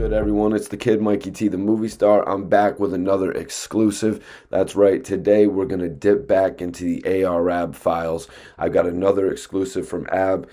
Good, everyone? It's the kid Mikey T, the movie star. I'm back with another exclusive. That's right. Today we're going to dip back into the ARAB files. I've got another exclusive from AB.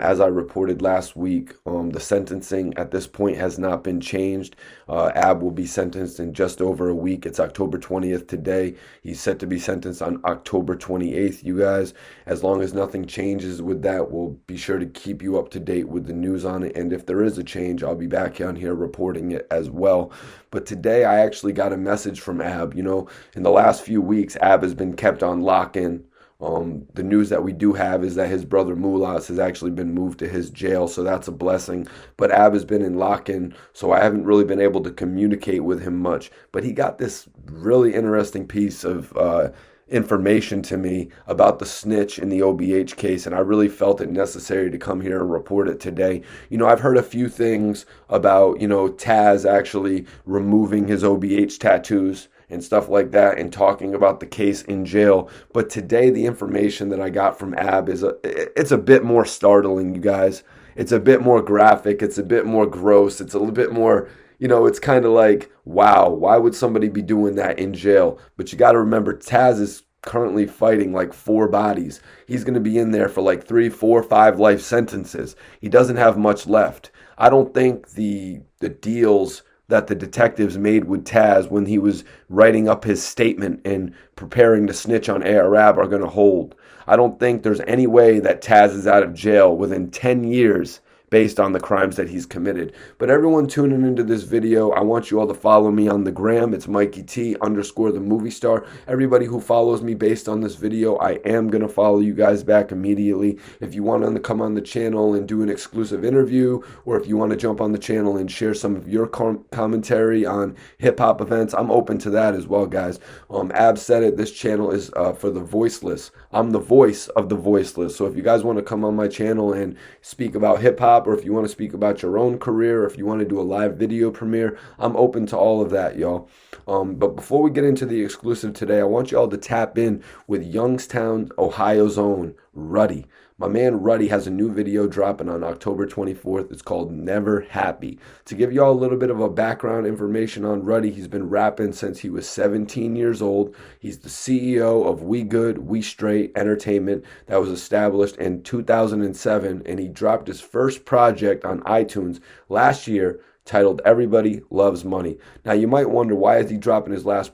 As I reported last week, the sentencing at this point has not been changed. AB will be sentenced in just over a week. It's October 20th today. He's set to be sentenced on October 28th, you guys. As long as nothing changes with that, we'll be sure to keep you up to date with the news on it. And if there is a change, I'll be back on here reporting it as well. But today I actually got a message from AB. You know, in the last few weeks, AB has been kept on lock-in. The news that we do have is that his brother Mulas has actually been moved to his jail, so that's a blessing. But AB has been in lock-in, so I haven't really been able to communicate with him much. But he got this really interesting piece of information to me about the Snitch in the OBH case, and I really felt it necessary to come here and report it today. You know, I've heard a few things about, you know, Taz actually removing his OBH tattoos and stuff like that and talking about the case in jail. But today the information that I got from AB is it's a bit more startling, you guys. It's a bit more graphic. It's a bit more gross. It's a little bit more, you know, it's kind of like, wow, why would somebody be doing that in jail? But you got to remember, Taz is currently fighting like 4 bodies. He's going to be in there for like 3, 4, 5 life sentences. He doesn't have much left. I don't think the deals that the detectives made with Taz when he was writing up his statement and preparing to snitch on ARAB are going to hold. I don't think there's any way that Taz is out of jail within 10 years based on the crimes that he's committed. But everyone tuning into this video, I want you all to follow me on the gram. It's Mikey T _ the movie star. Everybody who follows me based on this video, I am going to follow you guys back immediately. If you want to come on the channel and do an exclusive interview, or if you want to jump on the channel and share some of your commentary on hip-hop events, I'm open to that as well, guys. AB said it, this channel is for the voiceless. I'm the voice of the voiceless. So if you guys want to come on my channel and speak about hip-hop, or if you want to speak about your own career, or if you want to do a live video premiere, I'm open to all of that, y'all. But before we get into the exclusive today, I want y'all to tap in with Youngstown, Ohio's own Ruddy. My man Ruddy has a new video dropping on October 24th. It's called Never Happy. To give y'all a little bit of a background information on Ruddy, he's been rapping since he was 17 years old. He's the CEO of We Good, We Straight Entertainment that was established in 2007, and he dropped his first project on iTunes last year titled Everybody Loves Money. Now you might wonder, why is he dropping his first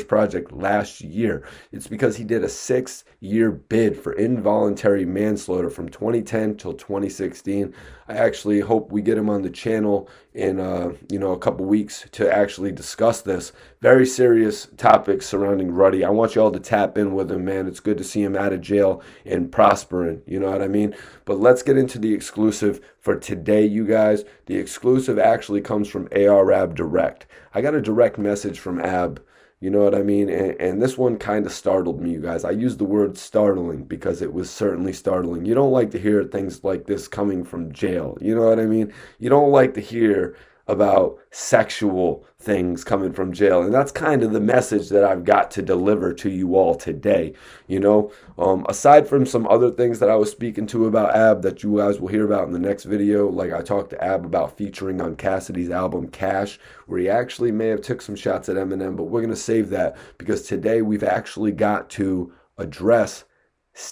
project last year? It's because he did a 6-year bid for involuntary manslaughter from 2010 till 2016. I actually hope we get him on the channel in a couple weeks to actually discuss this. Very serious topics surrounding Ruddy. I want you all to tap in with him, man. It's good to see him out of jail and prospering, you know what I mean? But let's get into the exclusive for today, you guys. The exclusive actually comes from ARAB Direct. I got a direct message from AB, you know what I mean? And this one kind of startled me, you guys. I use the word startling because it was certainly startling. You don't like to hear things like this coming from jail, you know what I mean? You don't like to hear about sexual things coming from jail, and that's kind of the message that I've got to deliver to you all today. You know, aside from some other things that I was speaking to about AB that you guys will hear about in the next video, like I talked to AB about featuring on Cassidy's album Cash, where he actually may have took some shots at Eminem, but we're going to save that because today we've actually got to address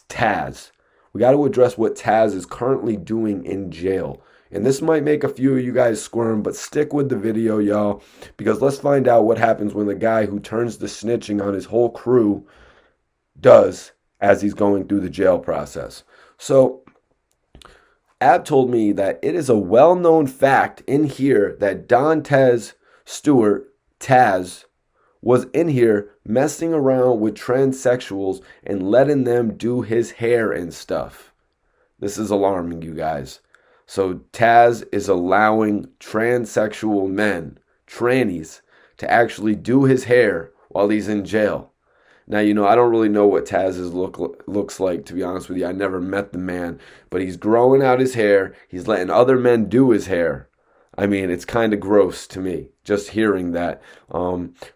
Taz. We got to address what Taz is currently doing in jail. And this might make a few of you guys squirm, but stick with the video, y'all, because let's find out what happens when the guy who turns the snitching on his whole crew does as he's going through the jail process. So, AB told me that it is a well-known fact in here that Dantes Stewart, Taz, was in here messing around with transsexuals and letting them do his hair and stuff. This is alarming, you guys. So Taz is allowing transsexual men, trannies, to actually do his hair while he's in jail. Now, you know, I don't really know what Taz's looks like, to be honest with you. I never met the man, but he's growing out his hair. He's letting other men do his hair. I mean, it's kind of gross to me, just hearing that.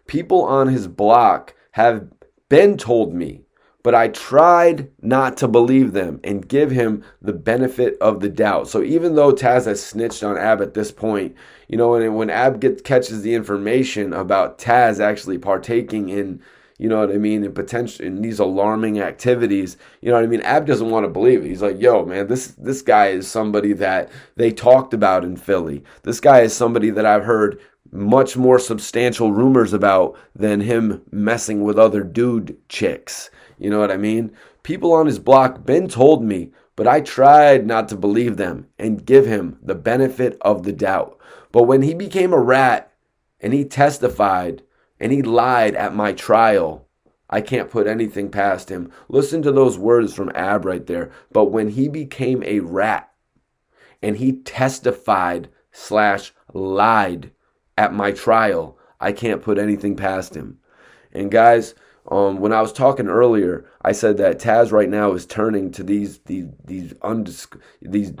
People on his block have been told me but I tried not to believe them and give him the benefit of the doubt. So even though Taz has snitched on Ab at this point, you know, and when Ab catches the information about Taz actually partaking in, you know what I mean, in potential in these alarming activities, you know what I mean, Ab doesn't want to believe it. He's like, yo, man, this guy is somebody that they talked about in Philly. This guy is somebody that I've heard much more substantial rumors about than him messing with other dude chicks. You know what I mean? People on his block been told me, but I tried not to believe them and give him the benefit of the doubt. But when he became a rat and he testified and he lied at my trial, I can't put anything past him. Listen to those words from Ab right there. But when he became a rat and he testified / lied at my trial, I can't put anything past him. And guys, when I was talking earlier, I said that Taz right now is turning to these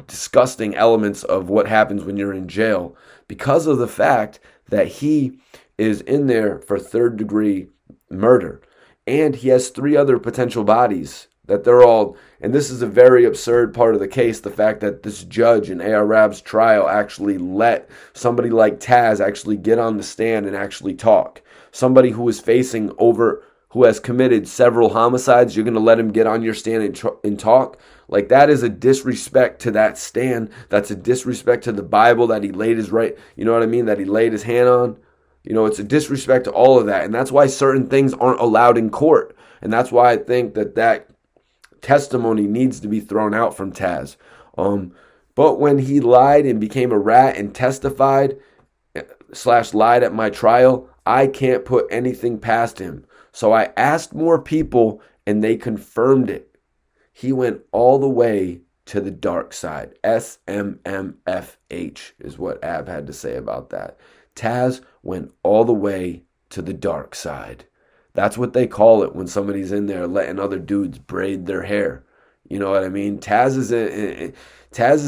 disgusting elements of what happens when you're in jail because of the fact that he is in there for third-degree murder. And he has 3 other potential bodies that they're all, and this is a very absurd part of the case, the fact that this judge in A.R. Rab's trial actually let somebody like Taz actually get on the stand and actually talk. Somebody who is who has committed several homicides, you're going to let him get on your stand and talk? Like, that is a disrespect to that stand. That's a disrespect to the Bible that he laid you know what I mean, that he laid his hand on. You know, it's a disrespect to all of that. And that's why certain things aren't allowed in court. And that's why I think that testimony needs to be thrown out from Taz. But when he lied and became a rat and testified / lied at my trial, I can't put anything past him. So I asked more people and they confirmed it. He went all the way to the dark side. SMMFH is what Ab had to say about that. Taz went all the way to the dark side. That's what they call it when somebody's in there letting other dudes braid their hair. You know what I mean? Taz is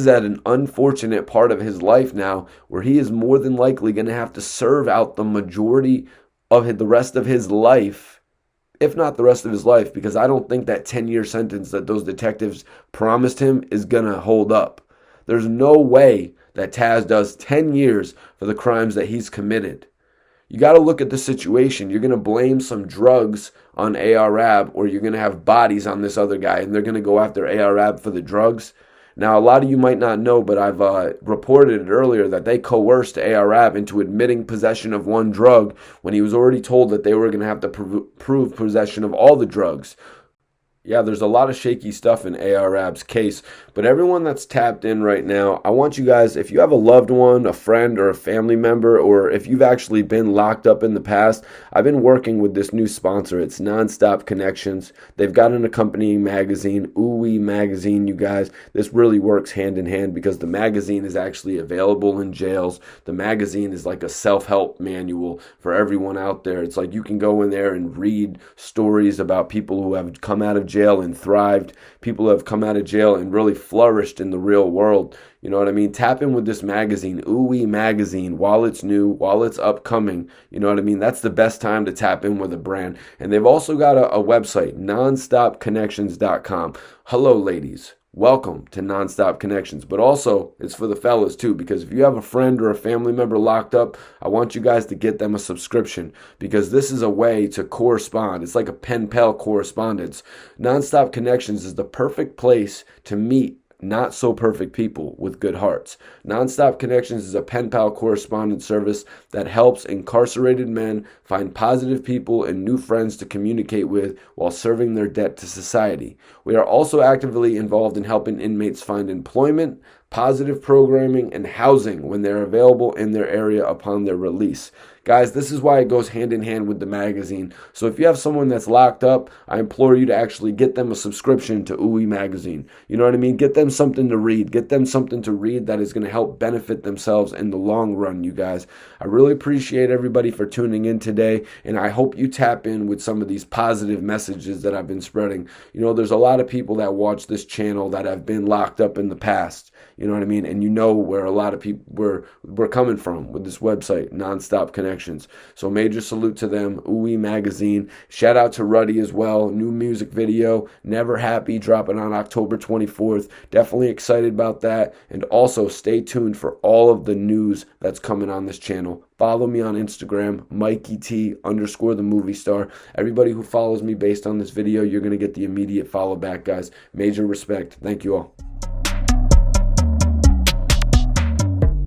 at an unfortunate part of his life now where he is more than likely going to have to serve out the majority of the rest of his life, if not the rest of his life, because I don't think that 10-year sentence that those detectives promised him is going to hold up. There's no way that Taz does 10 years for the crimes that he's committed. You got to look at the situation. You're going to blame some drugs on A.R. Rab, or you're going to have bodies on this other guy, and they're going to go after A.R. Rab for the drugs. Now, a lot of you might not know, but I've reported it earlier that they coerced A.R. Rab into admitting possession of one drug when he was already told that they were going to have to prove possession of all the drugs. Yeah, there's a lot of shaky stuff in A.R. Rab's case, but everyone that's tapped in right now, I want you guys, if you have a loved one, a friend, or a family member, or if you've actually been locked up in the past, I've been working with this new sponsor. It's Non-Stop Connections. They've got an accompanying magazine, OBH magazine, you guys. This really works hand in hand because the magazine is actually available in jails. The magazine is like a self-help manual for everyone out there. It's like you can go in there and read stories about people who have come out of jail and thrived, people who have come out of jail and really flourished in the real world. You know what I mean? Tap in with this magazine, OBH magazine, while it's new, while it's upcoming. You know what I mean? That's the best time to tap in with a brand. And they've also got a website, Non-Stop Connections.com. Hello, ladies. Welcome to Non-Stop Connections. But also, it's for the fellas too, because if you have a friend or a family member locked up, I want you guys to get them a subscription, because this is a way to correspond. It's like a pen pal correspondence. Non-Stop Connections is the perfect place to meet not so perfect people with good hearts. Non-Stop Connections is a pen pal correspondence service that helps incarcerated men find positive people and new friends to communicate with while serving their debt to society. We are also actively involved in helping inmates find employment, positive programming, and housing when they're available in their area upon their release. Guys, this is why it goes hand in hand with the magazine. So if you have someone that's locked up, I implore you to actually get them a subscription to OBH magazine. You know what I mean? Get them something to read. Get them something to read that is going to help benefit themselves in the long run, you guys. I really appreciate everybody for tuning in today, and I hope you tap in with some of these positive messages that I've been spreading. You know, there's a lot of people that watch this channel that have been locked up in the past. you know what I mean? And you know where a lot of people we're coming from with this website, Non-Stop Connections. So major salute to them. OOE Magazine. Shout out to Ruddy as well. New music video, Never Happy, dropping on October 24th. Definitely excited about that. And also stay tuned for all of the news that's coming on this channel. Follow me on Instagram, Mikey T _ the movie star. Everybody who follows me based on this video, you're going to get the immediate follow back, guys. Major respect. Thank you all.